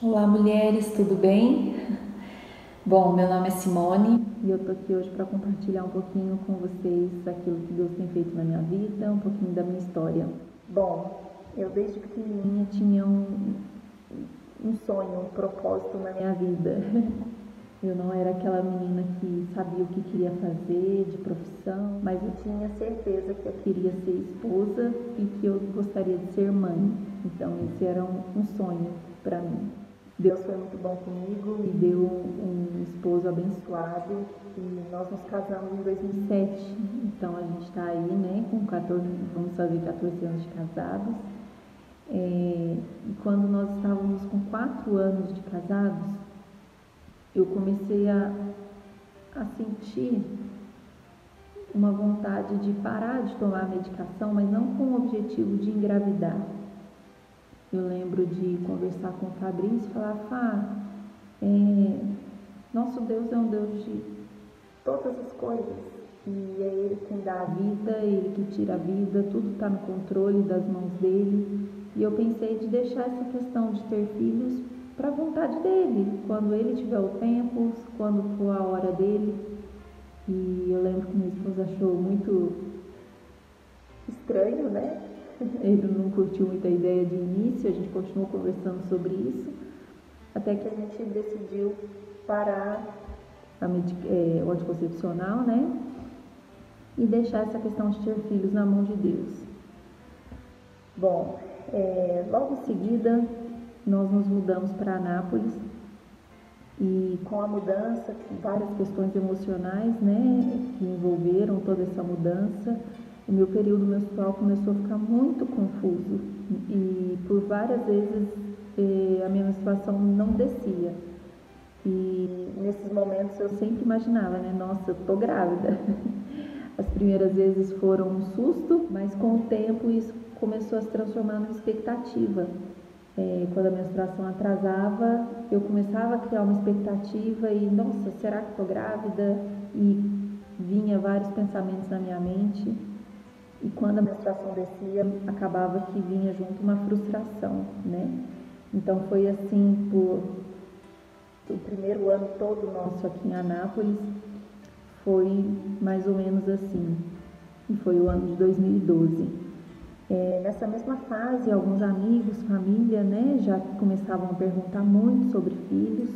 Olá, mulheres, tudo bem? Bom, meu nome é Simone e eu tô aqui hoje para compartilhar um pouquinho com vocês aquilo que Deus tem feito na minha vida, um pouquinho da minha história. Bom, eu desde pequenininha tinha um sonho, um propósito na minha vida. Eu não era aquela menina que sabia o que queria fazer de profissão, mas eu tinha certeza que eu queria ser esposa e que eu gostaria de ser mãe. Então, esse era um sonho para mim. Deus foi muito bom comigo e deu um esposo abençoado e nós nos casamos em 2007. Então, a gente está aí, né, com 14, vamos fazer 14 anos de casados. E quando nós estávamos com 4 anos de casados, eu comecei a sentir uma vontade de parar de tomar a medicação, mas não com o objetivo de engravidar. Eu lembro de conversar com o Fabrício e falar: Fá, nosso Deus é um Deus de todas as coisas, e é Ele quem dá a vida, Ele que tira a vida, tudo está no controle das mãos dele. E eu pensei de deixar essa questão de ter filhos para a vontade dele, quando ele tiver o tempo, quando for a hora dele. E eu lembro que minha esposa achou muito estranho, né? Ele não curtiu muito a ideia de início, a gente continuou conversando sobre isso, até que a gente decidiu parar o anticoncepcional, né? E deixar essa questão de ter filhos na mão de Deus. Bom, logo em seguida nós nos mudamos para Anápolis e com a mudança, várias questões emocionais, né, que envolveram toda essa mudança, o meu período menstrual começou a ficar muito confuso e por várias vezes a minha menstruação não descia. E nesses momentos eu sempre imaginava, né, nossa, eu tô grávida. As primeiras vezes foram um susto, mas com o tempo isso começou a se transformar numa expectativa. Quando a menstruação atrasava, eu começava a criar uma expectativa e, nossa, será que estou grávida? E vinha vários pensamentos na minha mente. E quando a menstruação descia, acabava que vinha junto uma frustração, né? Então foi assim por o primeiro ano todo nosso aqui em Anápolis, foi mais ou menos assim. E foi o ano de 2012. Nessa mesma fase, alguns amigos, família, né, já começavam a perguntar muito sobre filhos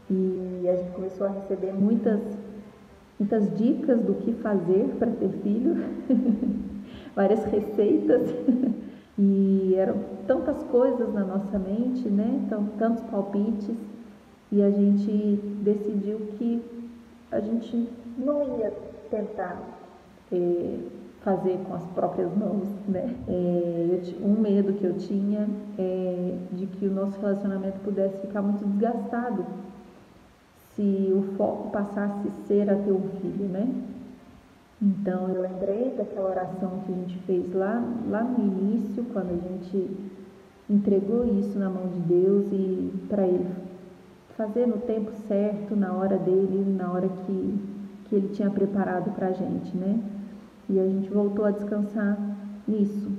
e a gente começou a receber muitas dicas do que fazer para ter filho, várias receitas e eram tantas coisas na nossa mente, né, então, tantos palpites, e a gente decidiu que a gente não ia tentar fazer com as próprias mãos, né? Um medo que eu tinha é de que o nosso relacionamento pudesse ficar muito desgastado se o foco passasse a ser a ter um filho, né? Então eu lembrei daquela oração que a gente fez lá no início, quando a gente entregou isso na mão de Deus e para Ele fazer no tempo certo, na hora dele, na hora que Ele tinha preparado para a gente, né? E a gente voltou a descansar nisso.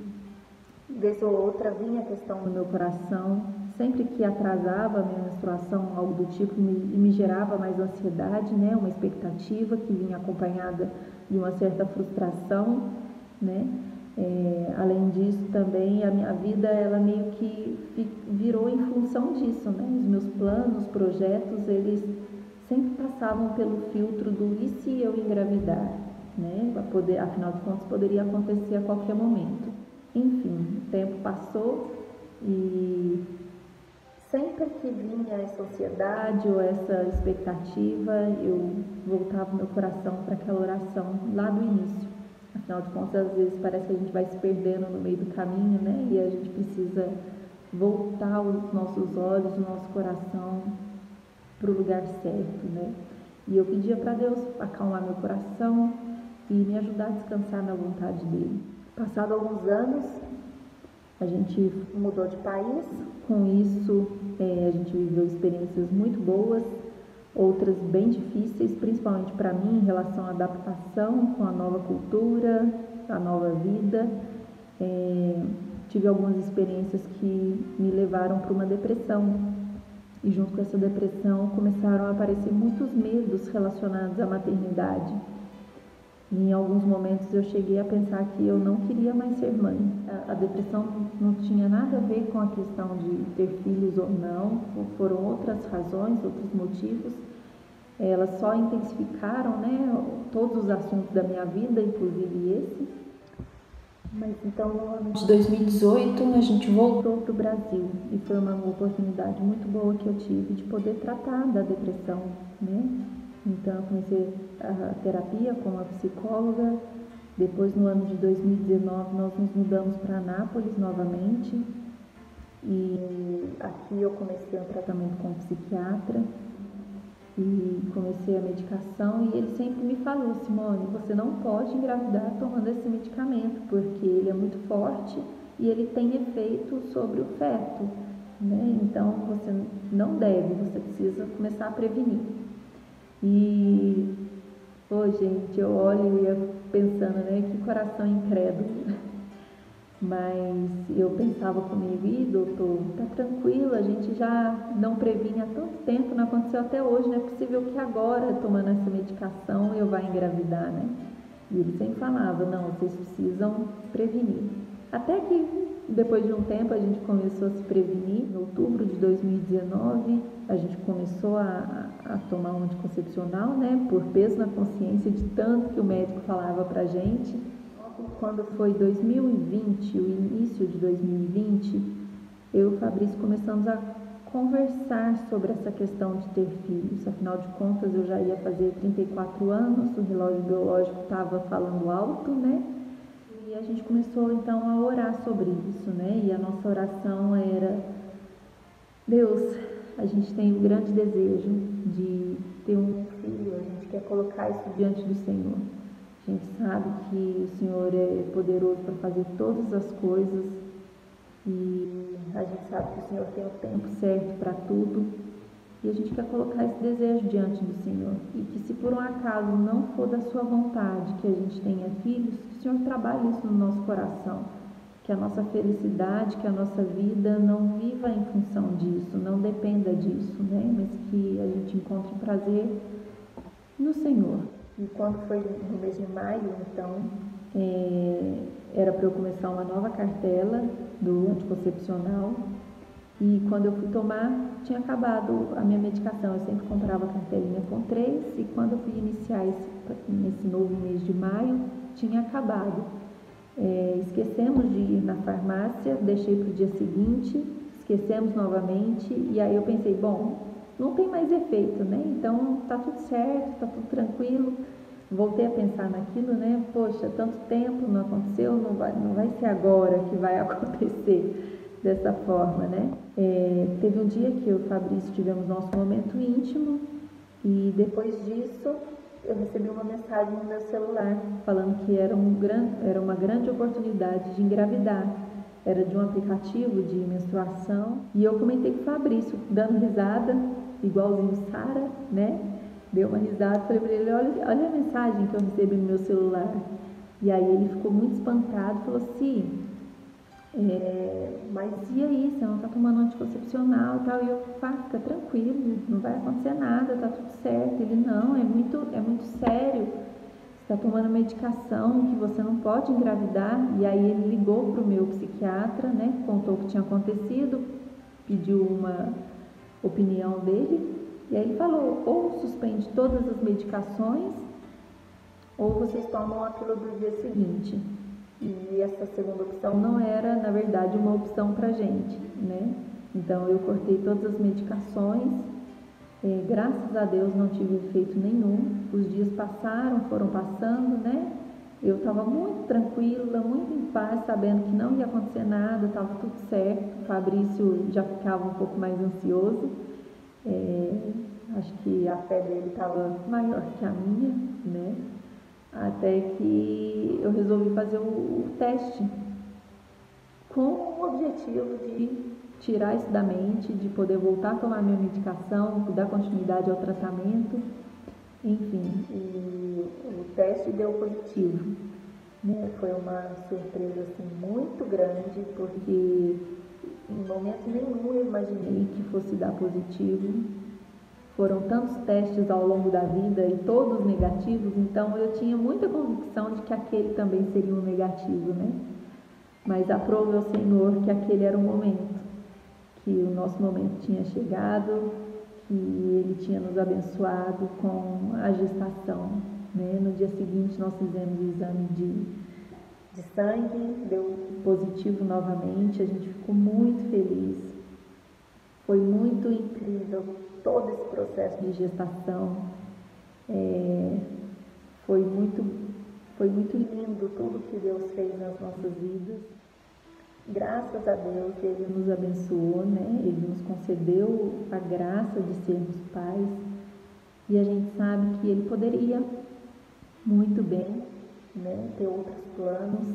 Vez ou outra vinha a questão no meu coração, sempre que atrasava a minha menstruação, algo do tipo, me gerava mais ansiedade, né? Uma expectativa que vinha acompanhada de uma certa frustração, né? Além disso também a minha vida ela meio que virou em função disso, né? Os meus planos, projetos, eles sempre passavam pelo filtro do e se eu engravidar, né? Afinal de contas poderia acontecer a qualquer momento. Enfim, o tempo passou e sempre que vinha essa ansiedade ou essa expectativa, eu voltava meu coração para aquela oração lá do início. Afinal de contas, às vezes parece que a gente vai se perdendo no meio do caminho, né? E a gente precisa voltar os nossos olhos, o nosso coração para o lugar certo, né? E eu pedia para Deus acalmar meu coração e me ajudar a descansar na vontade dele. Passado alguns anos, a gente mudou de país. Com isso, a gente viveu experiências muito boas, outras bem difíceis, principalmente para mim, em relação à adaptação com a nova cultura, a nova vida. Tive algumas experiências que me levaram para uma depressão. E junto com essa depressão começaram a aparecer muitos medos relacionados à maternidade. E em alguns momentos eu cheguei a pensar que eu não queria mais ser mãe. A depressão não tinha nada a ver com a questão de ter filhos ou não, foram outras razões, outros motivos. Elas só intensificaram, né, todos os assuntos da minha vida, inclusive esse. Mas então, no ano de 2018, a gente voltou para o Brasil e foi uma oportunidade muito boa que eu tive de poder tratar da depressão, né? Então, eu comecei a terapia com uma psicóloga. Depois, no ano de 2019, nós nos mudamos para Anápolis novamente. E aqui eu comecei um tratamento com um psiquiatra e comecei a medicação. E ele sempre me falou: Simone, você não pode engravidar tomando esse medicamento, porque ele é muito forte e ele tem efeito sobre o feto, né? Então, você não deve, você precisa começar a prevenir. E, gente, eu olho e ia pensando, né, que coração incrédulo. Mas eu pensava comigo: doutor, tá tranquilo, a gente já não previnha há tanto tempo, não aconteceu até hoje, não é possível que agora, tomando essa medicação, eu vá engravidar, né? E ele sempre falava: não, vocês precisam prevenir. Até que, depois de um tempo, a gente começou a se prevenir. Em outubro de 2019, a gente começou a tomar um anticoncepcional, né, por peso na consciência de tanto que o médico falava pra gente. Quando foi 2020, o início de 2020, eu e o Fabrício começamos a conversar sobre essa questão de ter filhos. Afinal de contas, eu já ia fazer 34 anos, o relógio biológico estava falando alto, né? E a gente começou então a orar sobre isso, né? E a nossa oração era: Deus, a gente tem um grande desejo de ter um filho, a gente quer colocar isso diante do Senhor. A gente sabe que o Senhor é poderoso para fazer todas as coisas e a gente sabe que o Senhor tem o tempo certo para tudo, e a gente quer colocar esse desejo diante do Senhor, e que se por um acaso não for da sua vontade que a gente tenha filhos, que o Senhor trabalhe isso no nosso coração, que a nossa felicidade, que a nossa vida não viva em função disso, não dependa disso, né? Mas que a gente encontre prazer no Senhor. E quando foi no mês de maio, então, era para eu começar uma nova cartela do anticoncepcional. E quando eu fui tomar, tinha acabado a minha medicação. Eu sempre comprava a cartelinha com 3, e quando eu fui iniciar nesse novo mês de maio, tinha acabado. Esquecemos de ir na farmácia, deixei para o dia seguinte, esquecemos novamente, e aí eu pensei: bom, não tem mais efeito, né? Então tá tudo certo, tá tudo tranquilo. Voltei a pensar naquilo, né? Poxa, tanto tempo não aconteceu, não vai ser agora que vai acontecer dessa forma, né? Teve um dia que eu e o Fabrício tivemos nosso momento íntimo, e depois disso eu recebi uma mensagem no meu celular falando que era uma grande oportunidade de engravidar. Era de um aplicativo de menstruação, e eu comentei com o Fabrício, dando risada, igualzinho Sara, né? Deu uma risada, falei para ele: olha a mensagem que eu recebi no meu celular. E aí ele ficou muito espantado, falou assim: mas e aí, você não está tomando anticoncepcional e tal? E eu: fica tranquilo, não vai acontecer nada, tá tudo certo. Ele: não, é muito sério, você está tomando medicação que você não pode engravidar. E aí ele ligou para o meu psiquiatra, né, contou o que tinha acontecido, pediu uma opinião dele, e aí ele falou: ou suspende todas as medicações, ou vocês tomam a pílula do dia seguinte. E essa segunda opção não era, na verdade, uma opção pra gente, né? Então eu cortei todas as medicações, graças a Deus não tive efeito nenhum. Os dias passaram, foram passando, né? Eu estava muito tranquila, muito em paz, sabendo que não ia acontecer nada, estava tudo certo. O Fabrício já ficava um pouco mais ansioso. Acho que a fé dele estava maior que a minha, né? Até que eu resolvi fazer o teste com o objetivo de tirar isso da mente, de poder voltar a tomar minha medicação, dar continuidade ao tratamento, enfim. E o teste deu positivo, né? Foi uma surpresa assim, muito grande, porque Em momento nenhum eu imaginei que fosse dar positivo. Foram tantos testes ao longo da vida e todos negativos, então eu tinha muita convicção de que aquele também seria um negativo, né? Mas aprove ao Senhor que aquele era o momento, que o nosso momento tinha chegado, que Ele tinha nos abençoado com a gestação, né? No dia seguinte nós fizemos o exame de sangue, deu positivo novamente, a gente ficou muito feliz. Foi muito incrível todo esse processo de gestação. Foi muito lindo tudo que Deus fez nas nossas vidas. Graças a Deus Ele nos abençoou, né? Ele nos concedeu a graça de sermos pais. E a gente sabe que Ele poderia muito bem, né, ter outros planos.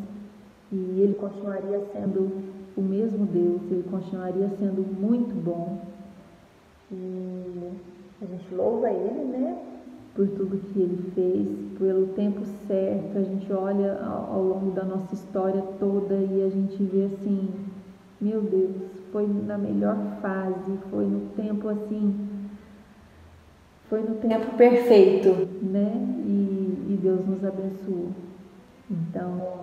E Ele continuaria sendo o mesmo Deus, Ele continuaria sendo muito bom. E a gente louva Ele, né, por tudo que Ele fez, pelo tempo certo. A gente olha ao longo da nossa história toda e a gente vê assim, meu Deus, foi na melhor fase, foi no tempo assim, foi no tempo perfeito, né, e Deus nos abençoou. Então,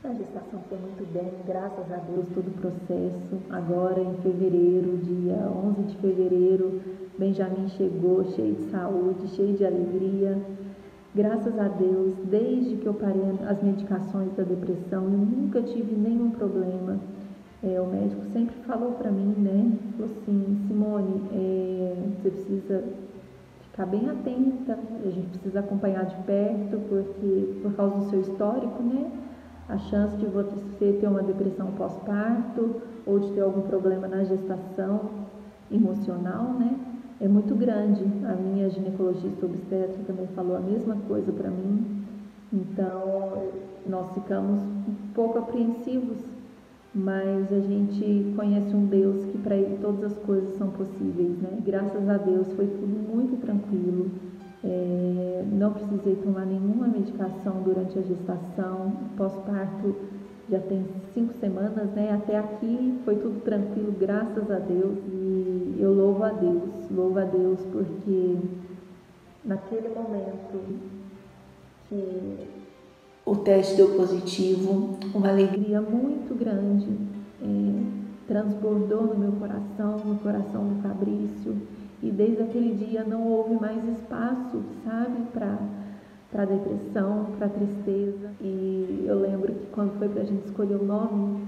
a gestação foi muito bem, graças a Deus, todo o processo. Agora, em fevereiro, dia 11 de fevereiro, Benjamin chegou cheio de saúde, cheio de alegria. Graças a Deus, desde que eu parei as medicações da depressão, eu nunca tive nenhum problema. O médico sempre falou para mim, né? Falou assim, Simone, você precisa ficar bem atenta, a gente precisa acompanhar de perto, porque por causa do seu histórico, né? A chance de você ter uma depressão pós-parto ou de ter algum problema na gestação emocional, né, é muito grande. A minha ginecologista obstetra também falou a mesma coisa para mim. Então, nós ficamos um pouco apreensivos, mas a gente conhece um Deus que para Ele todas as coisas são possíveis, né? Graças a Deus foi tudo muito tranquilo. Não precisei tomar nenhuma medicação durante a gestação. Pós-parto já tem 5 semanas, né? Até aqui foi tudo tranquilo, graças a Deus. E eu louvo a Deus porque naquele momento que o teste deu positivo, uma alegria muito grande transbordou no meu coração, no coração do Fabrício. E desde aquele dia não houve mais espaço, sabe, para depressão, para tristeza. E eu lembro que quando foi pra gente escolher o nome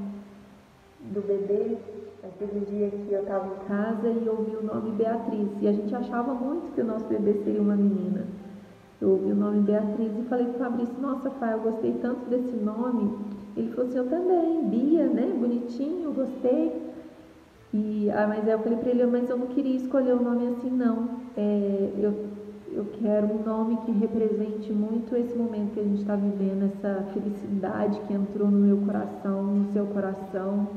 do bebê, aquele dia que eu estava em casa e ouvi o nome Beatriz. E a gente achava muito que o nosso bebê seria uma menina. Eu ouvi o nome Beatriz e falei pro Fabrício, nossa, pai, eu gostei tanto desse nome. Ele falou assim, eu também, Bia, né, bonitinho, gostei. Mas aí eu falei para ele, mas eu não queria escolher um nome assim não, eu quero um nome que represente muito esse momento que a gente está vivendo, essa felicidade que entrou no meu coração, no seu coração,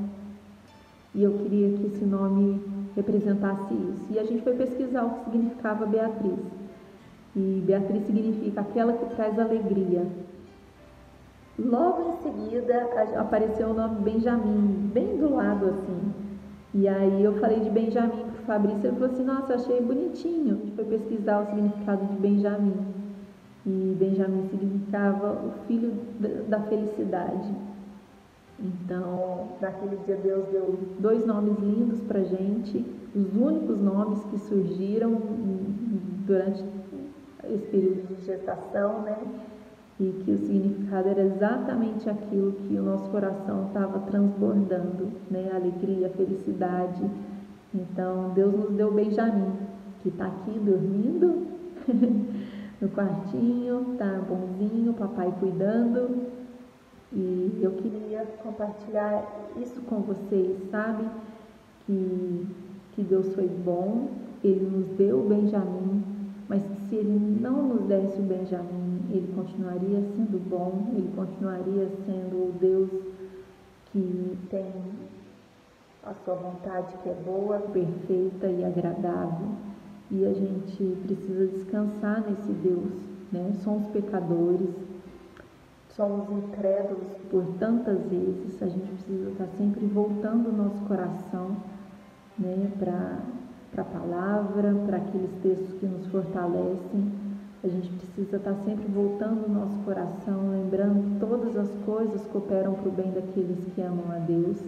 e eu queria que esse nome representasse isso. E a gente foi pesquisar o que significava Beatriz, e Beatriz significa aquela que traz alegria. Logo em seguida apareceu o nome Benjamin, bem do lado assim. E aí eu falei de Benjamin pro Fabrício, ele falou assim, nossa, achei bonitinho. A gente foi pesquisar o significado de Benjamin. E Benjamin significava o filho da felicidade. Então, naquele dia Deus deu 2 nomes lindos pra gente, os únicos nomes que surgiram durante esse período de gestação, né? E que o significado era exatamente aquilo que o nosso coração estava transbordando, né? Alegria, felicidade. Então, Deus nos deu Benjamin, que está aqui dormindo no quartinho, tá bonzinho, papai cuidando. E eu queria compartilhar isso com vocês, sabe? Que Deus foi bom, Ele nos deu o Benjamin, mas que se Ele não nos desse o Benjamin, Ele continuaria sendo bom, Ele continuaria sendo o Deus que tem a sua vontade, que é boa, perfeita e agradável. E a gente precisa descansar nesse Deus, né? Somos pecadores, somos incrédulos por tantas vezes, a gente precisa estar sempre voltando o nosso coração, né, para a palavra, para aqueles textos que nos fortalecem. A gente precisa estar sempre voltando o nosso coração, lembrando que todas as coisas cooperam para o bem daqueles que amam a Deus.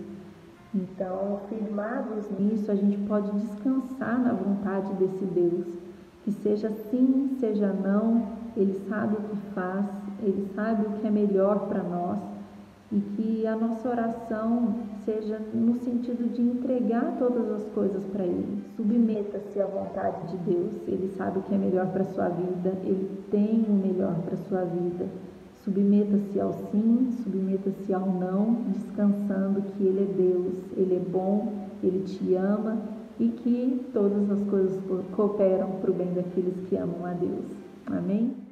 Então, firmados nisso, a gente pode descansar na vontade desse Deus, que seja sim, seja não, Ele sabe o que faz, Ele sabe o que é melhor para nós, e que a nossa oração seja no sentido de entregar todas as coisas para Ele. Submeta-se à vontade de Deus, Ele sabe o que é melhor para a sua vida, Ele tem o melhor para a sua vida. Submeta-se ao sim, submeta-se ao não, descansando que Ele é Deus, Ele é bom, Ele te ama e que todas as coisas cooperam para o bem daqueles que amam a Deus. Amém?